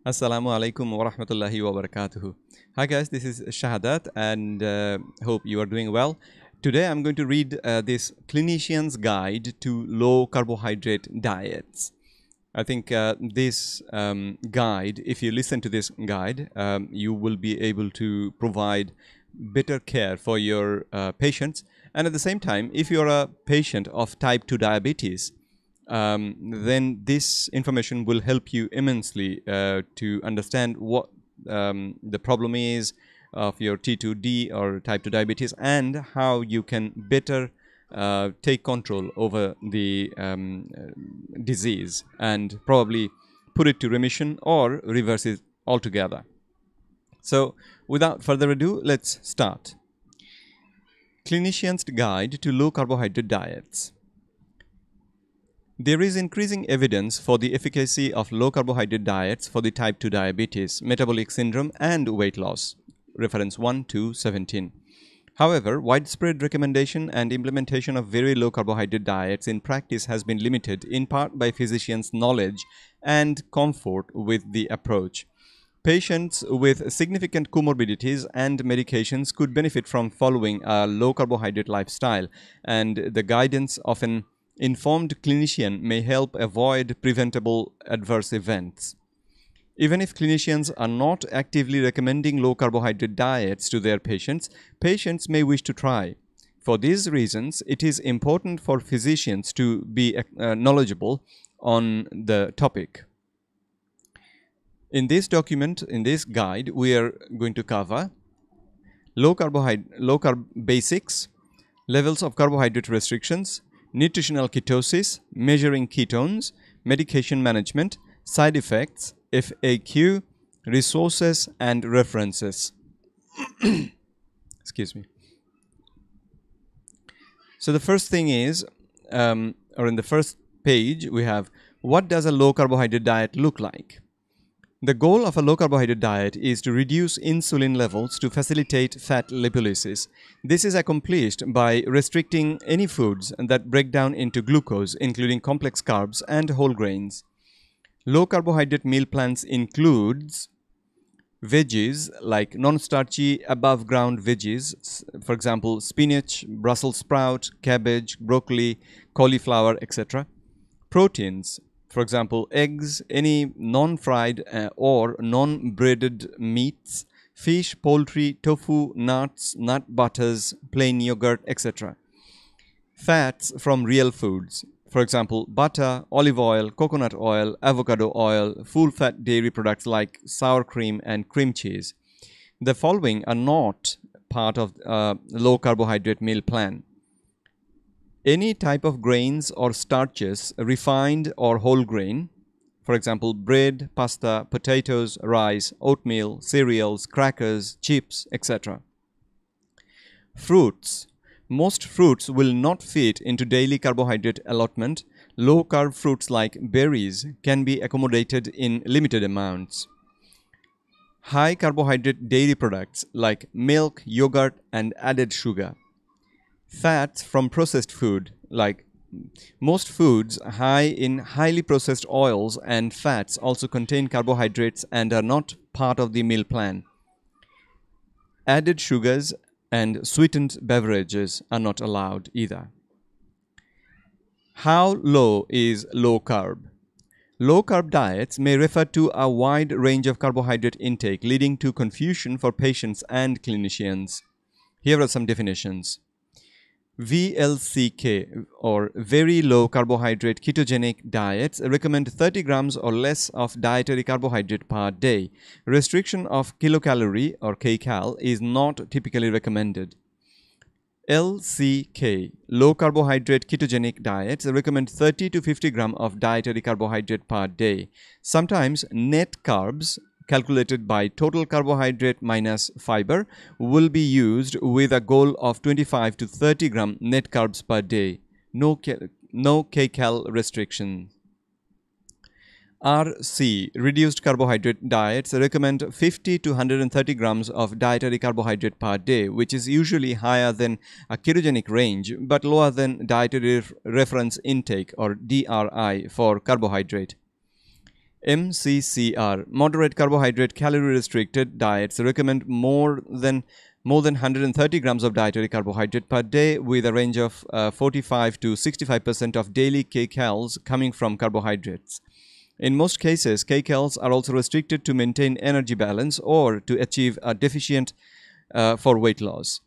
Assalamu alaikum wa rahmatullahi wa barakatuhu. Hi guys, this is Shahadat and hope you are doing well. Today I'm going to read this Clinician's Guide to Low Carbohydrate Diets. I think this guide, if you listen to this guide, you will be able to provide better care for your patients. And at the same time, if you're a patient of type 2 diabetes, then this information will help you immensely to understand what the problem is of your T2D or type 2 diabetes and how you can better take control over the disease and probably put it to remission or reverse it altogether. So without further ado, let's start. Clinician's Guide to Low Carbohydrate Diets. There is increasing evidence for the efficacy of low carbohydrate diets for the type 2 diabetes, metabolic syndrome and weight loss. Reference 1-17. However, widespread recommendation and implementation of very low carbohydrate diets in practice has been limited in part by physicians' knowledge and comfort with the approach. Patients with significant comorbidities and medications could benefit from following a low carbohydrate lifestyle, and the guidance of an informed clinician may help avoid preventable adverse events. Even if clinicians are not actively recommending low carbohydrate diets to their patients, patients may wish to try. For these reasons, it is important for physicians to be knowledgeable on the topic. In this document, in this guide, we are going to cover low carb basics, levels of carbohydrate restrictions, nutritional ketosis, measuring ketones, medication management, side effects, FAQ, resources and references. Excuse me. So the first thing is, or in the first page, we have what does a low carbohydrate diet look like? The goal of a low carbohydrate diet is to reduce insulin levels to facilitate fat lipolysis. This is accomplished by restricting any foods that break down into glucose, including complex carbs and whole grains. Low carbohydrate meal plans includes veggies like non-starchy above ground veggies, for example spinach, Brussels sprout, cabbage, broccoli, cauliflower, etc. Proteins, for example, eggs, any non-fried or non-breaded meats, fish, poultry, tofu, nuts, nut butters, plain yogurt, etc. Fats from real foods, for example, butter, olive oil, coconut oil, avocado oil, full-fat dairy products like sour cream and cream cheese. The following are not part of low carbohydrate meal plan. Any type of grains or starches, refined or whole grain, for example, bread, pasta, potatoes, rice, oatmeal, cereals, crackers, chips, etc. Fruits. Most fruits will not fit into daily carbohydrate allotment. Low-carb fruits like berries can be accommodated in limited amounts. High carbohydrate dairy products like milk, yogurt, and added sugar. Fats from processed food, like most foods high in highly processed oils and fats also contain carbohydrates and are not part of the meal plan. Added sugars and sweetened beverages are not allowed either. How low is low carb? Low carb diets may refer to a wide range of carbohydrate intake, leading to confusion for patients and clinicians. Here are some definitions. VLCK or very low carbohydrate ketogenic diets recommend 30 grams or less of dietary carbohydrate per day. Restriction of kilocalorie or kcal is not typically recommended. LCK, low carbohydrate ketogenic diets recommend 30 to 50 grams of dietary carbohydrate per day. Sometimes net carbs, calculated by total carbohydrate minus fiber, will be used with a goal of 25 to 30 gram net carbs per day. No kcal restriction. RC, reduced carbohydrate diets recommend 50 to 130 grams of dietary carbohydrate per day, which is usually higher than a ketogenic range but lower than dietary reference intake or DRI for carbohydrate. MCCR, moderate carbohydrate calorie restricted diets, recommend more than 130 grams of dietary carbohydrate per day with a range of 45 to 65% of daily kcals coming from carbohydrates. In most cases, kcals are also restricted to maintain energy balance or to achieve a deficient for weight loss.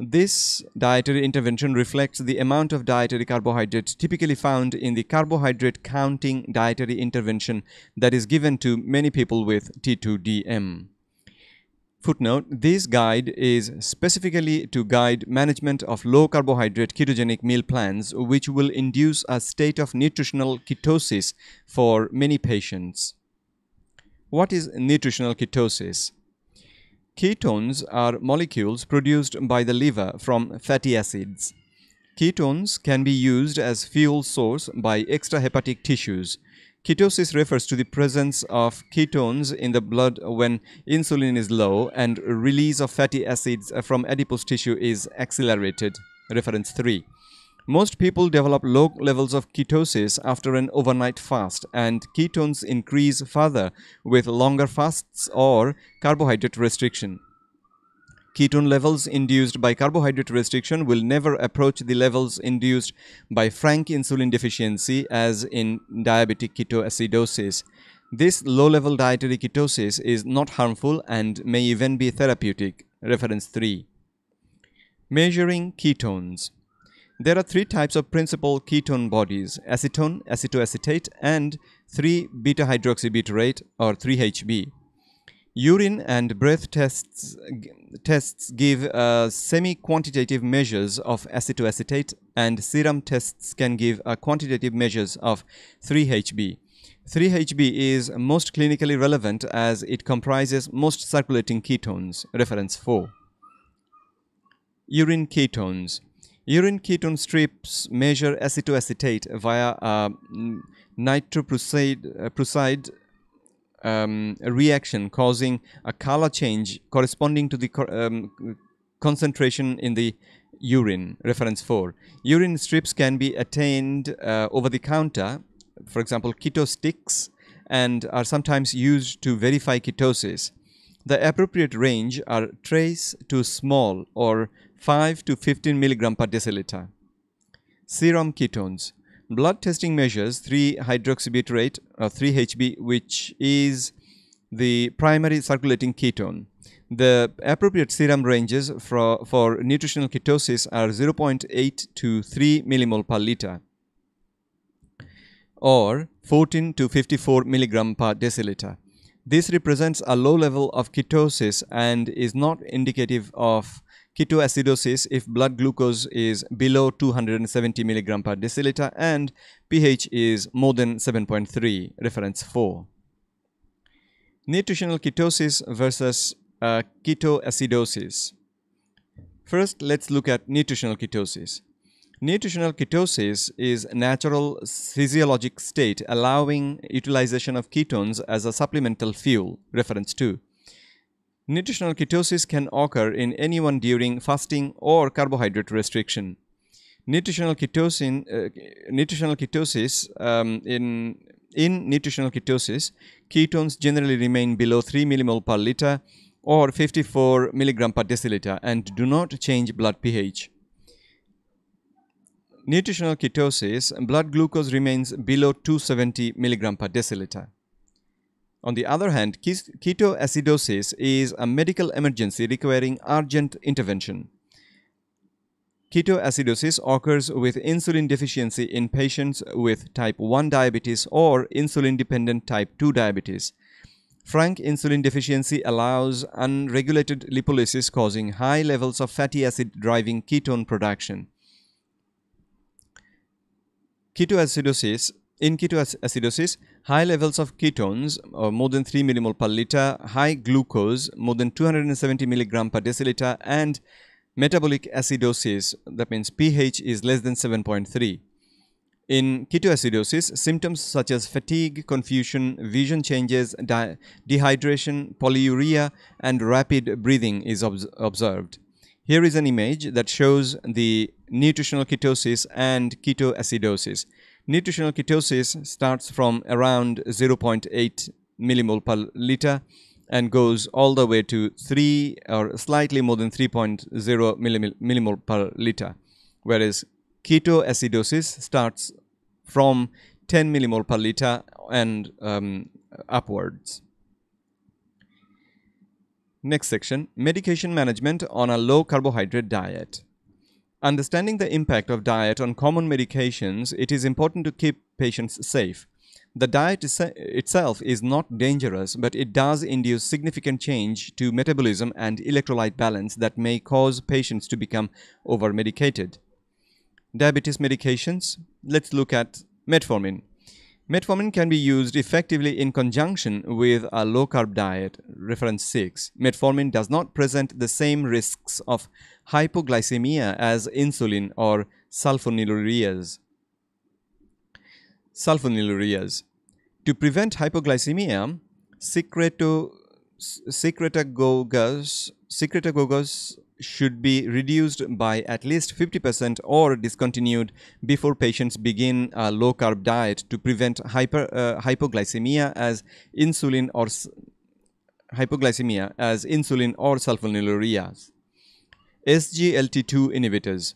This dietary intervention reflects the amount of dietary carbohydrate typically found in the carbohydrate counting dietary intervention that is given to many people with T2DM. Footnote: this guide is specifically to guide management of low carbohydrate ketogenic meal plans, which will induce a state of nutritional ketosis for many patients. What is nutritional ketosis? Ketones are molecules produced by the liver from fatty acids. Ketones can be used as fuel source by extrahepatic tissues. Ketosis refers to the presence of ketones in the blood when insulin is low and release of fatty acids from adipose tissue is accelerated. Reference 3. Most people develop low levels of ketosis after an overnight fast, and ketones increase further with longer fasts or carbohydrate restriction. Ketone levels induced by carbohydrate restriction will never approach the levels induced by frank insulin deficiency, as in diabetic ketoacidosis. This low-level dietary ketosis is not harmful and may even be therapeutic. Reference 3. Measuring ketones. There are three types of principal ketone bodies: acetone, acetoacetate, and 3-beta-hydroxybutyrate or 3-HB. Urine and breath tests give semi-quantitative measures of acetoacetate, and serum tests can give quantitative measures of 3-HB. 3-HB is most clinically relevant as it comprises most circulating ketones. Reference 4. Urine ketones. Urine ketone strips measure acetoacetate via a nitroprusside reaction, causing a color change corresponding to the concentration in the urine. Reference 4. Urine strips can be attained over the counter, for example keto sticks, and are sometimes used to verify ketosis. The appropriate range are trace to small or 5 to 15 mg per deciliter. Serum ketones. Blood testing measures 3-hydroxybutyrate or 3-HB, which is the primary circulating ketone. The appropriate serum ranges for nutritional ketosis are 0.8 to 3 millimole per liter or 14 to 54 mg per deciliter. This represents a low level of ketosis and is not indicative of ketoacidosis if blood glucose is below 270 mg per deciliter and pH is more than 7.3. Reference 4. Nutritional ketosis versus ketoacidosis. First, let's look at nutritional ketosis. Nutritional ketosis is a natural physiologic state allowing utilization of ketones as a supplemental fuel. Reference 2. Nutritional ketosis can occur in anyone during fasting or carbohydrate restriction. In nutritional ketosis, ketones generally remain below 3 millimole per liter or 54 mg per deciliter and do not change blood pH. Nutritional ketosis, blood glucose remains below 270 mg per deciliter. On the other hand, ketoacidosis is a medical emergency requiring urgent intervention. Ketoacidosis occurs with insulin deficiency in patients with type 1 diabetes or insulin-dependent type 2 diabetes. Frank insulin deficiency allows unregulated lipolysis, causing high levels of fatty acid driving ketone production. In ketoacidosis, high levels of ketones, or more than 3 millimole per liter, high glucose, more than 270 mg per deciliter, and metabolic acidosis, that means pH is less than 7.3. In ketoacidosis, symptoms such as fatigue, confusion, vision changes, dehydration, polyuria, and rapid breathing is observed. Here is an image that shows the nutritional ketosis and ketoacidosis. Nutritional ketosis starts from around 0.8 millimole per liter and goes all the way to 3 or slightly more than 3.0 millimole per liter, whereas ketoacidosis starts from 10 millimole per liter and upwards. Next section, medication management on a low carbohydrate diet. Understanding the impact of diet on common medications, it is important to keep patients safe. The diet itself is not dangerous, but it does induce significant change to metabolism and electrolyte balance that may cause patients to become over-medicated. Diabetes medications. Let's look at metformin. Metformin can be used effectively in conjunction with a low-carb diet. Reference 6. Metformin does not present the same risks of hypoglycemia as insulin or sulfonylureas. To prevent hypoglycemia, secretagogues should be reduced by at least 50% or discontinued before patients begin a low-carb diet to prevent hypoglycemia as insulin or sulfonylureas. SGLT2 inhibitors.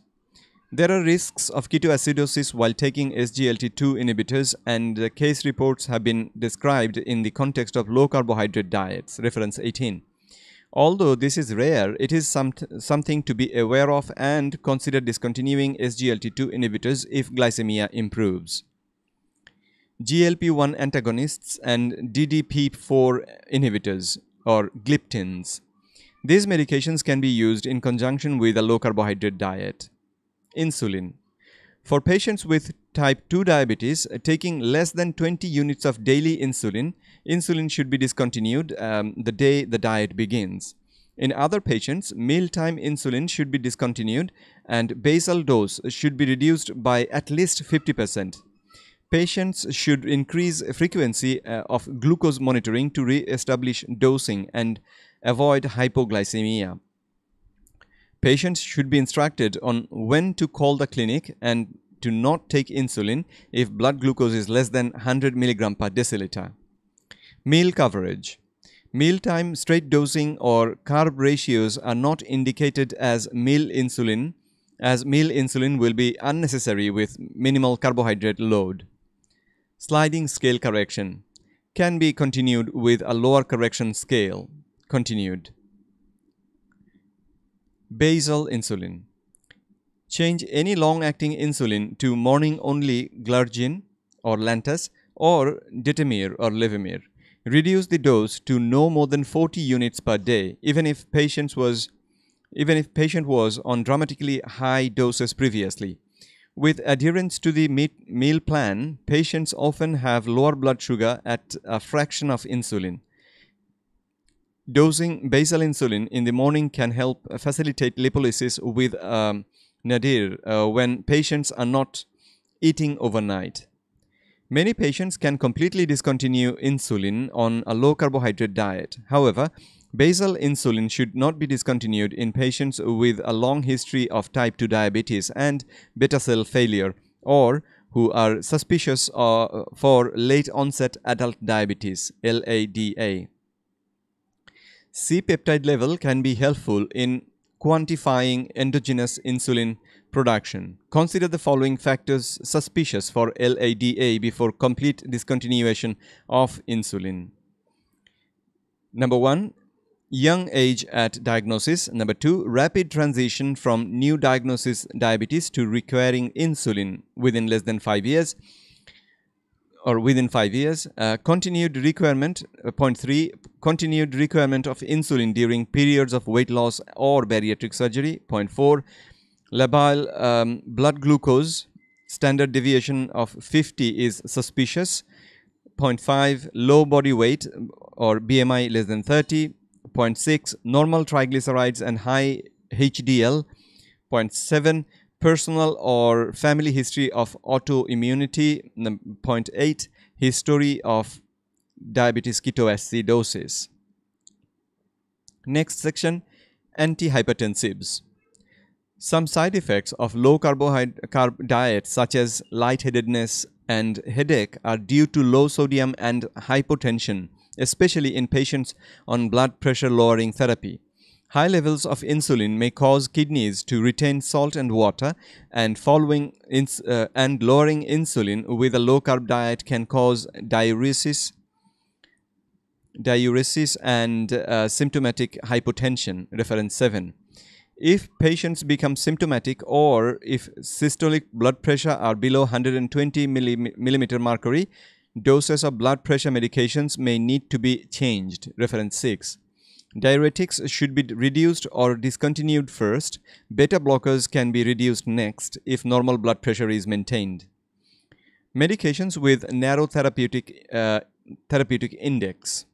There are risks of ketoacidosis while taking SGLT2 inhibitors, and case reports have been described in the context of low carbohydrate diets. Reference 18. Although this is rare, it is something to be aware of, and consider discontinuing SGLT2 inhibitors if glycemia improves. GLP-1 antagonists and DDP4 inhibitors or gliptins. These medications can be used in conjunction with a low carbohydrate diet. Insulin. For patients with type 2 diabetes, taking less than 20 units of daily insulin should be discontinued the day the diet begins. In other patients, mealtime insulin should be discontinued and basal dose should be reduced by at least 50%. Patients should increase frequency of glucose monitoring to re-establish dosing and avoid hypoglycemia. Patients should be instructed on when to call the clinic and to not take insulin if blood glucose is less than 100 mg per deciliter. Meal coverage. Mealtime straight dosing or carb ratios are not indicated as meal insulin, as meal insulin will be unnecessary with minimal carbohydrate load. Sliding scale correction can be continued with a lower correction scale. Continued. Basal insulin. Change any long-acting insulin to morning-only glargine or Lantus or Detamir or Levemir. Reduce the dose to no more than 40 units per day, even if patient was on dramatically high doses previously. With adherence to the meal plan, patients often have lower blood sugar at a fraction of insulin. Dosing basal insulin in the morning can help facilitate lipolysis with nadir when patients are not eating overnight. Many patients can completely discontinue insulin on a low carbohydrate diet. However, basal insulin should not be discontinued in patients with a long history of type 2 diabetes and beta cell failure, or who are suspicious for late onset adult diabetes, LADA. C-peptide level can be helpful in quantifying endogenous insulin production. Consider the following factors suspicious for LADA before complete discontinuation of insulin. Number 1, young age at diagnosis. Number 2, rapid transition from new diagnosis diabetes to requiring insulin within less than 5 years. Or within 5 years, continued requirement, point 3, continued requirement of insulin during periods of weight loss or bariatric surgery. Point 4, labile blood glucose, standard deviation of 50 is suspicious. Point 5, low body weight or BMI less than 30. Point 6, normal triglycerides and high HDL. Point 7, personal or family history of autoimmunity. Point 8, history of diabetes ketoacidosis. Next section, antihypertensives. Some side effects of low carb diet such as lightheadedness, and headache are due to low sodium and hypotension, especially in patients on blood pressure lowering therapy. High levels of insulin may cause kidneys to retain salt and water, and lowering insulin with a low carb diet can cause diuresis and symptomatic hypotension. Reference 7. If patients become symptomatic or if systolic blood pressure are below 120 millimeter mercury, doses of blood pressure medications may need to be changed. Reference 6. Diuretics should be reduced or discontinued first. Beta blockers can be reduced next if normal blood pressure is maintained. Medications with narrow therapeutic index.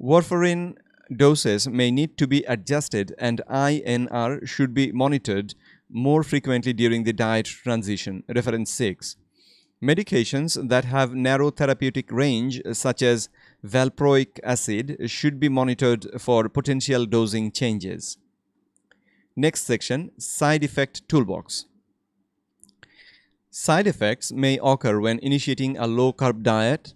Warfarin doses may need to be adjusted, and INR should be monitored more frequently during the diet transition. Reference 6. Medications that have narrow therapeutic range, such as valproic acid, should be monitored for potential dosing changes. Next section, side effect toolbox. Side effects may occur when initiating a low-carb diet.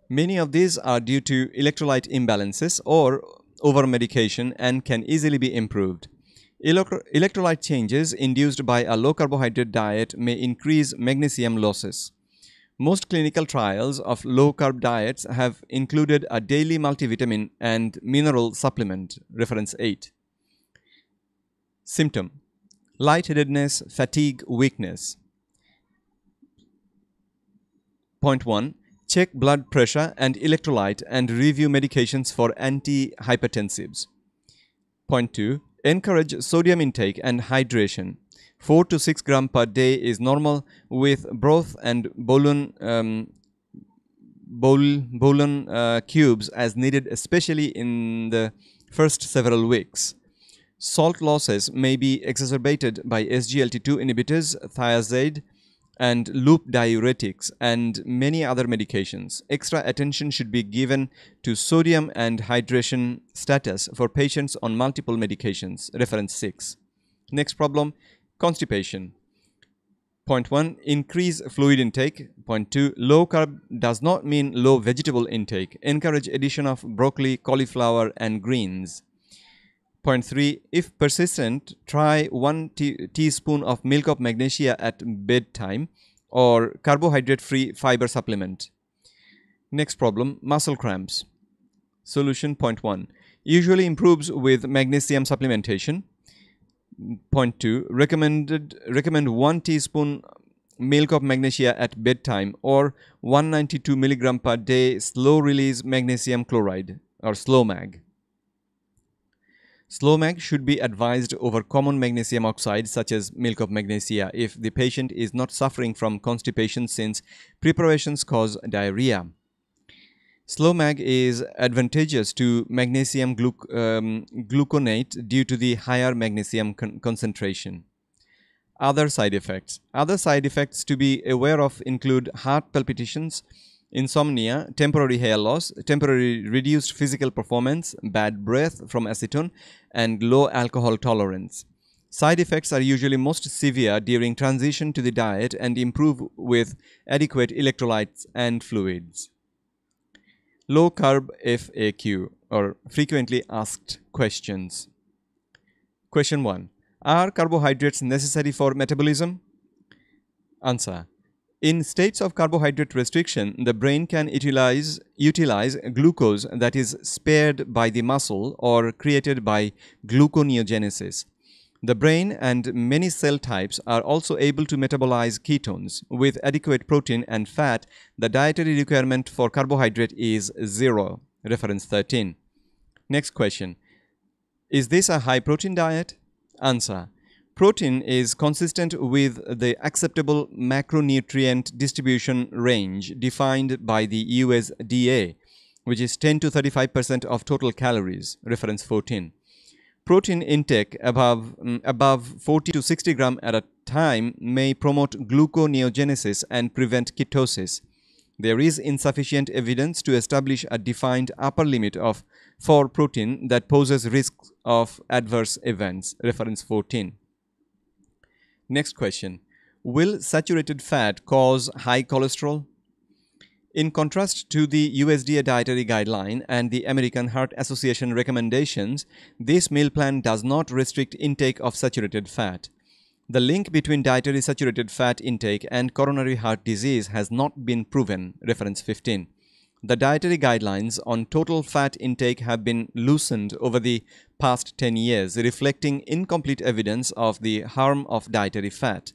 Many of these are due to electrolyte imbalances or over-medication and can easily be improved. Electrolyte changes induced by a low-carbohydrate diet may increase magnesium losses. Most clinical trials of low-carb diets have included a daily multivitamin and mineral supplement. Reference 8. Symptom: lightheadedness, fatigue, weakness. Point 1. Check blood pressure and electrolyte and review medications for antihypertensives. Point 2. Encourage sodium intake and hydration. 4 to 6 grams per day is normal, with broth and bouillon cubes as needed, especially in the first several weeks. Salt losses may be exacerbated by SGLT2 inhibitors, thiazide, and loop diuretics, and many other medications. Extra attention should be given to sodium and hydration status for patients on multiple medications. Reference 6. Next problem, constipation. Point 1. Increase fluid intake. Point 2. Low carb does not mean low vegetable intake. Encourage addition of broccoli, cauliflower, and greens. Point 3. If persistent, try 1 teaspoon of milk of magnesia at bedtime or carbohydrate-free fiber supplement. Next problem, muscle cramps. Solution. Point 1. Usually improves with magnesium supplementation. Point 2. Recommend 1 teaspoon milk of magnesia at bedtime or 192 milligram per day slow-release magnesium chloride or SLOMAG. SLOMAG should be advised over common magnesium oxide such as milk of magnesia if the patient is not suffering from constipation, since preparations cause diarrhea. SLOMAG is advantageous to magnesium gluconate due to the higher magnesium concentration. Other side effects. Other side effects to be aware of include heart palpitations, insomnia, temporary hair loss, temporary reduced physical performance, bad breath from acetone, and low alcohol tolerance. Side effects are usually most severe during transition to the diet and improve with adequate electrolytes and fluids. Low carb FAQ, or frequently asked questions. Question 1. Are carbohydrates necessary for metabolism? Answer. In states of carbohydrate restriction, the brain can utilize glucose that is spared by the muscle or created by gluconeogenesis. The brain and many cell types are also able to metabolize ketones. With adequate protein and fat, the dietary requirement for carbohydrate is 0. Reference 13. Next question. Is this a high protein diet? Answer. Protein is consistent with the acceptable macronutrient distribution range defined by the USDA, which is 10 to 35% of total calories. Reference 14. Protein intake above 40 to 60 grams at a time may promote gluconeogenesis and prevent ketosis. There is insufficient evidence to establish a defined upper limit for protein that poses risks of adverse events. Reference 14. Next question. Will saturated fat cause high cholesterol? In contrast to the USDA dietary guideline and the American Heart Association recommendations, this meal plan does not restrict intake of saturated fat. The link between dietary saturated fat intake and coronary heart disease has not been proven. Reference 15. The dietary guidelines on total fat intake have been loosened over the past 10 years, reflecting incomplete evidence of the harm of dietary fat.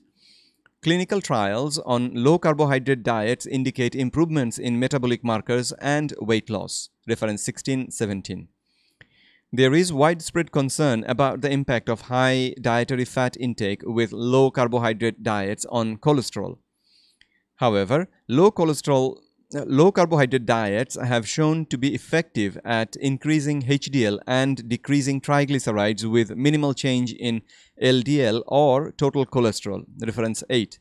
Clinical trials on low carbohydrate diets indicate improvements in metabolic markers and weight loss. Reference 16-17. There is widespread concern about the impact of high dietary fat intake with low carbohydrate diets on cholesterol. However, low carbohydrate diets have shown to be effective at increasing HDL and decreasing triglycerides with minimal change in LDL or total cholesterol. Reference 8.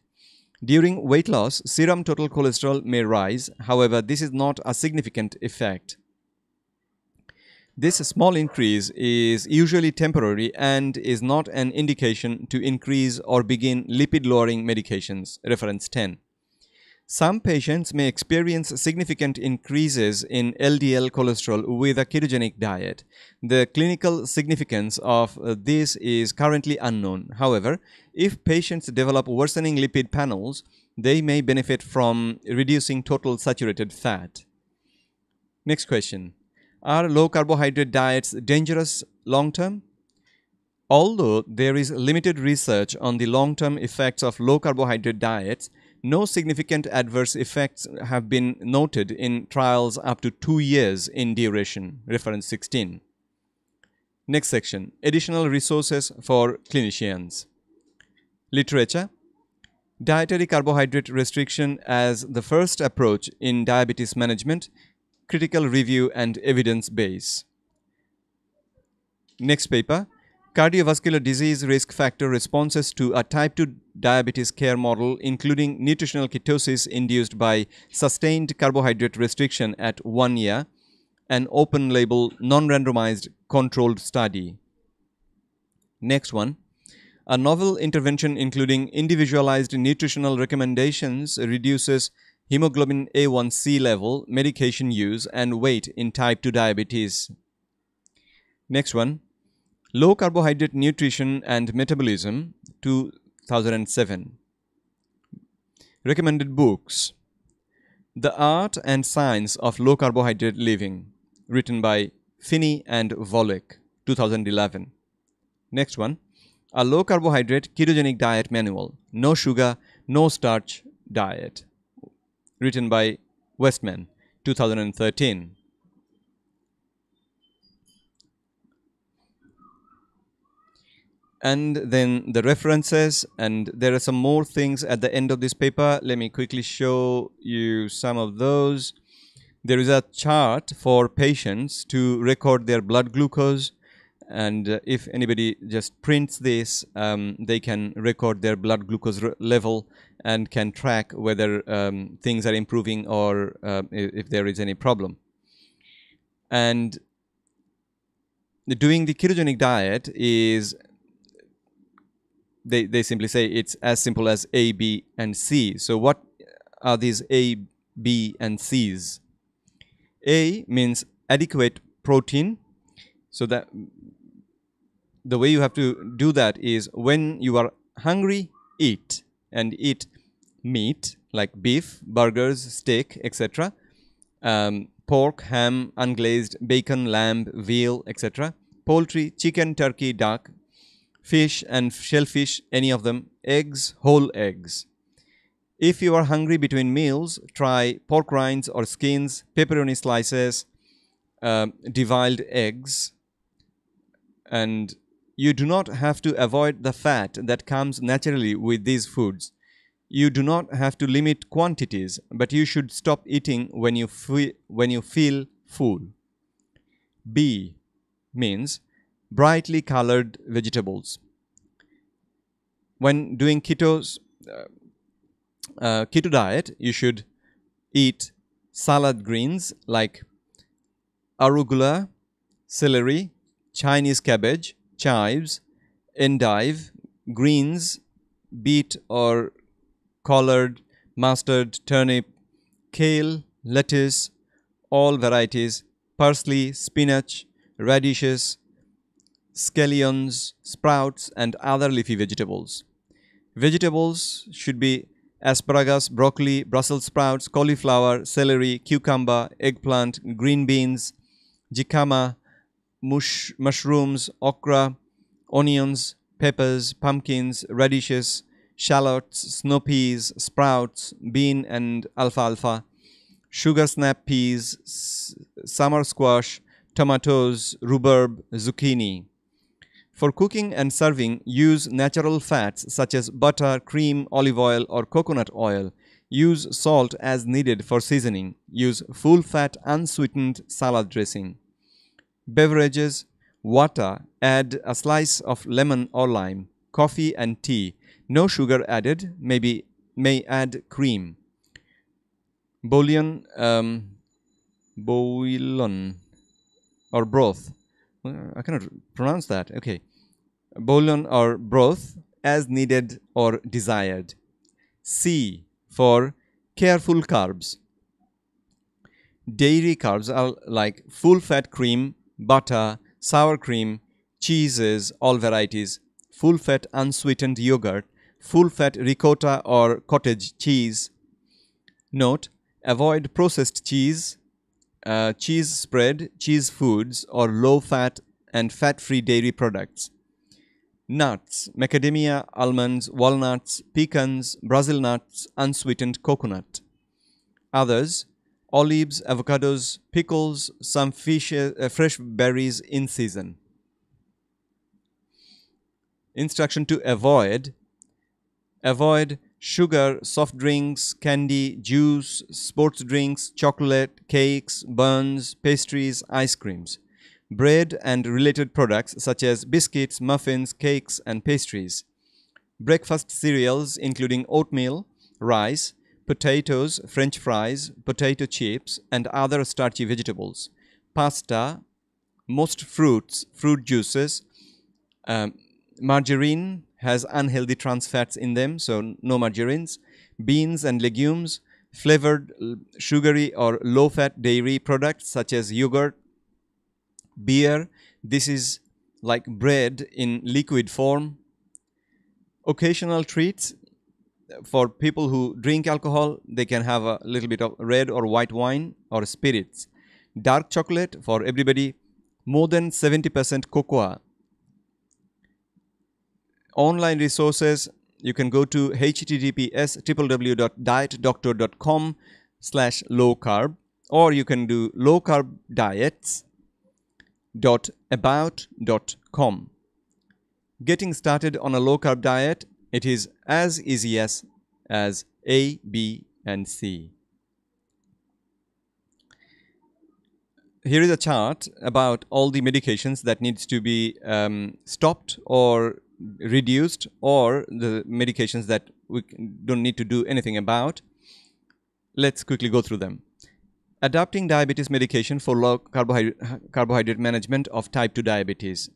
During weight loss, serum total cholesterol may rise. However, this is not a significant effect. This small increase is usually temporary and is not an indication to increase or begin lipid-lowering medications. Reference 10. Some patients may experience significant increases in LDL cholesterol with a ketogenic diet. The clinical significance of this is currently unknown. However, if patients develop worsening lipid panels, they may benefit from reducing total saturated fat. Next question. Are low carbohydrate diets dangerous long term? Although there is limited research on the long-term effects of low carbohydrate diets, no significant adverse effects have been noted in trials up to 2 years in duration. Reference 16. Next section. Additional resources for clinicians. Literature. Dietary carbohydrate restriction as the first approach in diabetes management. Critical review and evidence base. Next paper. Cardiovascular disease risk factor responses to a type 2 diabetes care model, including nutritional ketosis induced by sustained carbohydrate restriction at 1 year, an open-label, non-randomized controlled study. Next one. A novel intervention including individualized nutritional recommendations reduces hemoglobin A1C level, medication use, and weight in type 2 diabetes. Next one. Low Carbohydrate Nutrition and Metabolism, 2007. Recommended books. The Art and Science of Low Carbohydrate Living, written by Finney and Volek, 2011. Next one. A Low Carbohydrate Ketogenic Diet Manual, No Sugar, No Starch Diet, written by Westman, 2013. And then the references, and there are some more things at the end of this paper. Let me quickly show you some of those. There is a chart for patients to record their blood glucose, and if anybody just prints this, they can record their blood glucose level and can track whether things are improving or if there is any problem. And doing the ketogenic diet is, they simply say it's as simple as A, B, and C. So what are these A, B, and C's? A means adequate protein. So that the way you have to do that is when you are hungry, eat, and eat meat like beef, burgers, steak, etc. Pork, ham, unglazed, bacon, lamb, veal, etc. Poultry, chicken, turkey, duck, fish and shellfish, any of them, eggs, whole eggs. If you are hungry between meals, try pork rinds or skins, pepperoni slices, deviled eggs, and you do not have to avoid the fat that comes naturally with these foods. You do not have to limit quantities, but you should stop eating when you feel full. B means brightly colored vegetables. When doing keto diet, you should eat salad greens like arugula, celery, Chinese cabbage, chives, endive, greens, beet or collard, mustard, turnip, kale, lettuce, all varieties, parsley, spinach, radishes, scallions, sprouts, and other leafy vegetables. Vegetables should be asparagus, broccoli, Brussels sprouts, cauliflower, celery, cucumber, eggplant, green beans, jicama, mushrooms, okra, onions, peppers, pumpkins, radishes, shallots, snow peas, sprouts, bean and alfalfa, sugar snap peas, summer squash, tomatoes, rhubarb, zucchini. For cooking and serving, use natural fats such as butter, cream, olive oil, or coconut oil. Use salt as needed for seasoning. Use full-fat unsweetened salad dressing. Beverages, water, add a slice of lemon or lime. Coffee and tea, no sugar added, may add cream. Bouillon or broth. I cannot pronounce that. Okay. Bouillon or broth as needed or desired. C for careful carbs. Dairy carbs are like full-fat cream, butter, sour cream, cheeses, all varieties, full-fat unsweetened yogurt, full-fat ricotta or cottage cheese. Note, avoid processed cheese, cheese spread, cheese foods, or low-fat and fat-free dairy products. Nuts, macadamia, almonds, walnuts, pecans, Brazil nuts, unsweetened coconut. Others, olives, avocados, pickles, some fish, fresh berries in season. Instruction to avoid. Avoid sugar, soft drinks, candy, juice, sports drinks, chocolate, cakes, buns, pastries, ice creams. Bread and related products such as biscuits, muffins, cakes, and pastries. Breakfast cereals including oatmeal, rice, potatoes, French fries, potato chips, and other starchy vegetables. Pasta, most fruits, fruit juices. Margarine has unhealthy trans fats in them, so no margarines. Beans and legumes, flavored, sugary or low-fat dairy products such as yogurt. Beer, this is like bread in liquid form. Occasional treats, for people who drink alcohol, they can have a little bit of red or white wine or spirits. Dark chocolate for everybody, more than 70% cocoa. Online resources, you can go to https://dietdoctor.com/low-carb, or you can do lowcarbdiets.about.com. Getting started on a low-carb diet, it is as easy as A, B, and C. Here is a chart about all the medications that needs to be stopped or reduced, or the medications that we don't need to do anything about. Let's quickly go through them. Adapting diabetes medication for low carbohydrate management of type 2 diabetes.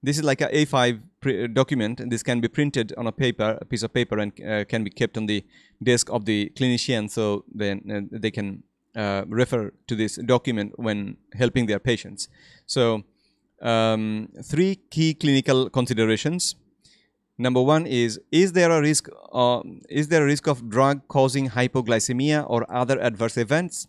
This is like a A5 document, and this can be printed on a piece of paper, and can be kept on the desk of the clinician, so then they can refer to this document when helping their patients. So, 3 key clinical considerations. Number 1 is there a risk of drug causing hypoglycemia or other adverse events?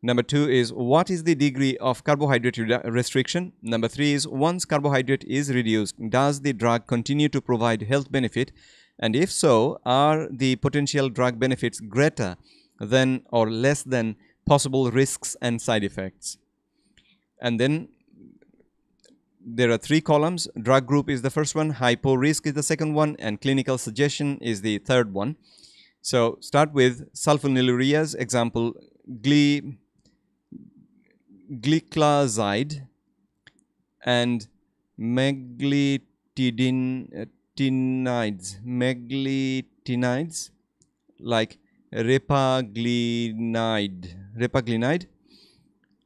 Number 2 is, what is the degree of carbohydrate restriction? Number 3 is, once carbohydrate is reduced, does the drug continue to provide health benefit? And if so, are the potential drug benefits greater than or less than possible risks and side effects? And then there are 3 columns. Drug group is the first one, hypo risk is the second one, and clinical suggestion is the third one. So start with sulfonylureas, example gliclazide and meglitinides like repaglinide.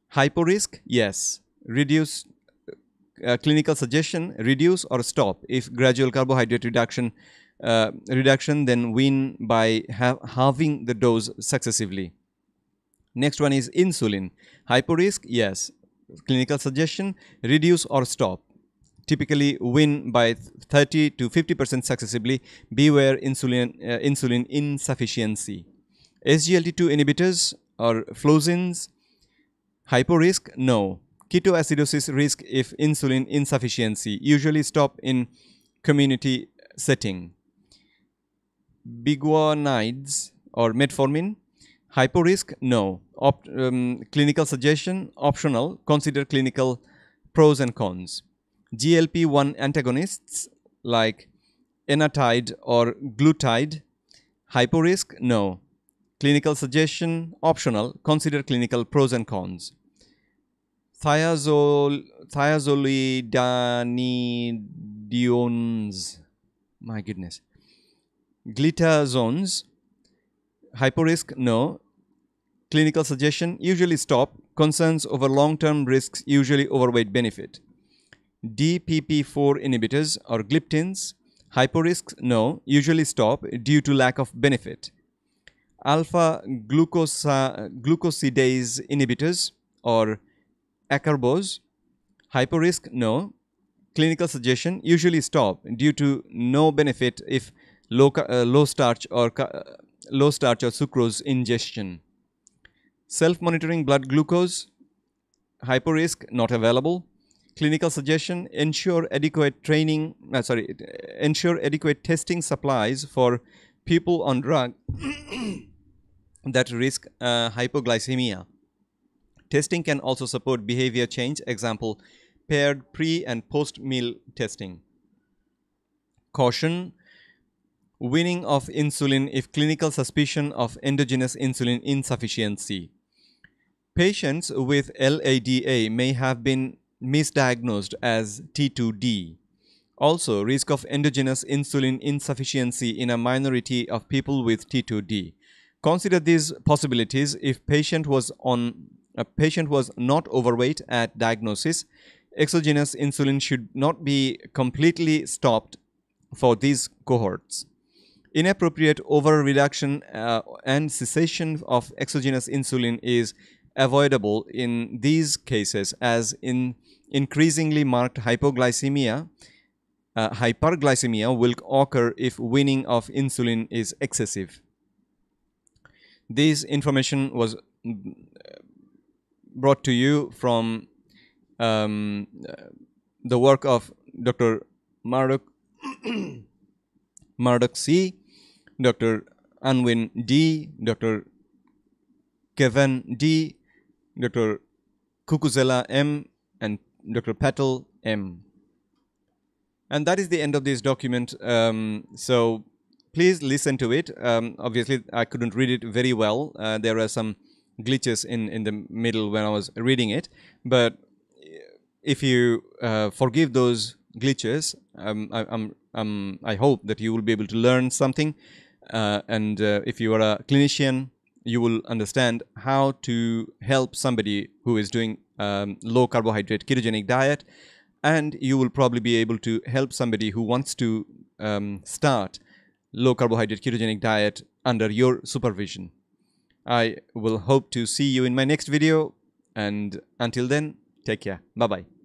Hypo risk, yes. Reduce. Clinical suggestion, reduce or stop if gradual carbohydrate reduction reduction, then win by halving the dose successively. Next one is insulin. Hyporisk, yes. Clinical suggestion, reduce or stop. Typically win by 30 to 50% successively. Beware insulin insufficiency. SGLT2 inhibitors or flozins. Hyporisk, no. Ketoacidosis risk if insulin insufficiency. Usually stop in community setting. Biguanides or metformin. Hyporisk, no. Clinical suggestion, optional. Consider clinical pros and cons. GLP-1 antagonists like enatide or glutide. Hyporisk, no. Clinical suggestion, optional. Consider clinical pros and cons. Thiazolidinediones, my goodness. Glitazones. Hyporisk, no. Clinical suggestion, usually stop. Concerns over long-term risks, usually overweight benefit. DPP4 inhibitors or gliptins. Hyporisk, no. Usually stop due to lack of benefit. Alpha glucosidase inhibitors or acarbose. Hyporisk, no. Clinical suggestion, usually stop due to no benefit if low starch or sucrose ingestion. Self-monitoring blood glucose. Hyporisk, not available. Clinical suggestion, ensure adequate testing supplies for people on drug that risk hypoglycemia. Testing can also support behavior change, example, paired pre- and post-meal testing. Caution, weaning of insulin if clinical suspicion of endogenous insulin insufficiency. Patients with LADA may have been misdiagnosed as T2D. Also, risk of endogenous insulin insufficiency in a minority of people with T2D. Consider these possibilities if patient was not overweight at diagnosis. Exogenous insulin should not be completely stopped for these cohorts. Inappropriate over-reduction and cessation of exogenous insulin is avoidable in these cases, as in increasingly marked hypoglycemia, hyperglycemia will occur if weaning of insulin is excessive. This information was brought to you from the work of Dr. Murdoch C., Dr. Anwin D., Dr. Kevin D., Dr. Kukuzela M., and Dr. Patel M. And that is the end of this document. So please listen to it. Obviously, I couldn't read it very well. There are some glitches in the middle when I was reading it. But if you forgive those glitches, I hope that you will be able to learn something. And if you are a clinician, you will understand how to help somebody who is doing low carbohydrate ketogenic diet, and you will probably be able to help somebody who wants to start low carbohydrate ketogenic diet under your supervision. I will hope to see you in my next video, and until then, take care. Bye-bye.